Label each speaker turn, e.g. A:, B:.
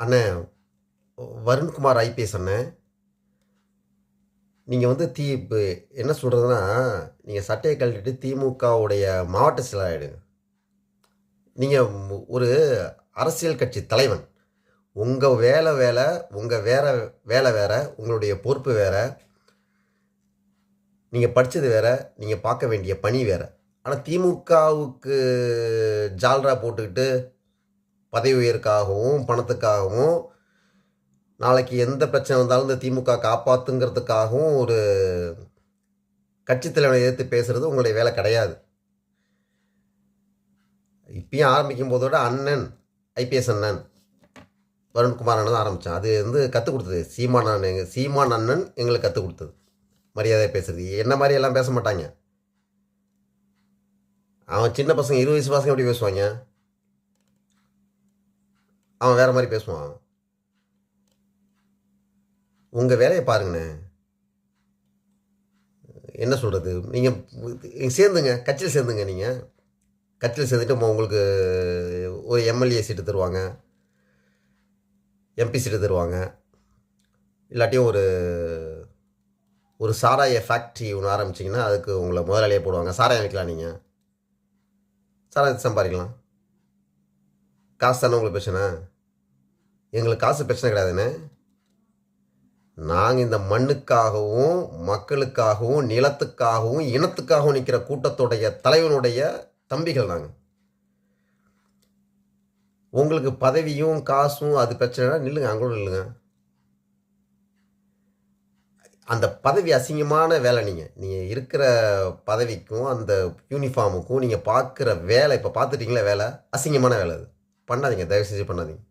A: அண்ணே, வருண்குமார் ஐபிஎஸ் அண்ணே. நீங்கள் வந்து இப்போ என்ன சொல்கிறதுனா, நீங்கள் சட்டையை கழட்டிட்டு திமுகவுடைய மாவட்ட செயலர் ஆகிடுங்க. நீங்கள் ஒரு அரசியல் கட்சி தலைவன். உங்கள் வேலை வேலை, உங்கள் வேலை வேற, உங்களுடைய பொறுப்பு வேற, நீங்கள் படித்தது வேற, நீங்கள் பார்க்க வேண்டிய பணி வேற. ஆனால் திமுகவுக்கு ஜால்ரா போட்டுக்கிட்டு பதவி உயர்வுக்காகவும் பணத்துக்காகவும் நாளைக்கு எந்த பிரச்சனை வந்தாலும் இந்த திமுக காப்பாற்றுங்கிறதுக்காகவும் ஒரு கட்சித் தலைவனை எதிர்த்து பேசுகிறது உங்களுடைய வேலை கிடையாது. இப்பயும் ஆரம்பிக்கும் போதோட அண்ணன் ஐபிஎஸ் அண்ணன் வருண்குமார் அண்ணன் தான் ஆரம்பித்தான். அது வந்து கற்றுக் கொடுத்தது சீமான் அண்ணன் எங்களுக்கு கற்றுக் கொடுத்தது மரியாதையாக பேசுறது. என்ன மாதிரி எல்லாம் பேச மாட்டாங்க. அவன் சின்ன பசங்க 20 வயசு பசங்க எப்படி பேசுவாங்க? அவன் வேறு மாதிரி பேசுவான். உங்கள் வேலையை பாருங்கண்ணே. என்ன சொல்கிறது, நீங்கள் சேர்ந்துங்க, கட்சியில் சேர்ந்துங்க. நீங்கள் கட்சியில் சேர்ந்துட்டு உங்களுக்கு ஒரு எம்எல்ஏ சீட்டு தருவாங்க, எம்பி சீட்டு தருவாங்க. இல்லாட்டியும் ஒரு சாராய ஃபேக்ட்ரி ஒன்று ஆரம்பிச்சிங்கன்னா அதுக்கு உங்களை முதலாளியாக போடுவாங்க. சாராயம் வைக்கலாம், நீங்கள் சாராயத்தை சம்பாதிக்கலாம். காசு தானே உங்களுக்கு பிரச்சனை. எங்களுக்கு காசு பிரச்சனை கிடையாதுண்ணே. நாங்கள் இந்த மண்ணுக்காகவும் மக்களுக்காகவும் நிலத்துக்காகவும் இனத்துக்காகவும் நிற்கிற கூட்டத்துடைய தலைவனுடைய தம்பிகள் நாங்கள். உங்களுக்கு பதவியும் காசும் அது பிரச்சனைனா நில்லுங்க, அங்கூட நில்லுங்க. அந்த பதவி அசிங்கமான வேலை. நீங்கள் இருக்கிற பதவிக்கும் அந்த யூனிஃபார்முக்கும் நீங்கள் பார்க்குற வேலை, இப்போ பார்த்துட்டிங்களே வேலை, அசிங்கமான வேலை. அது பண்ணாதீங்க, தயவு செஞ்சு பண்ணாதீங்க.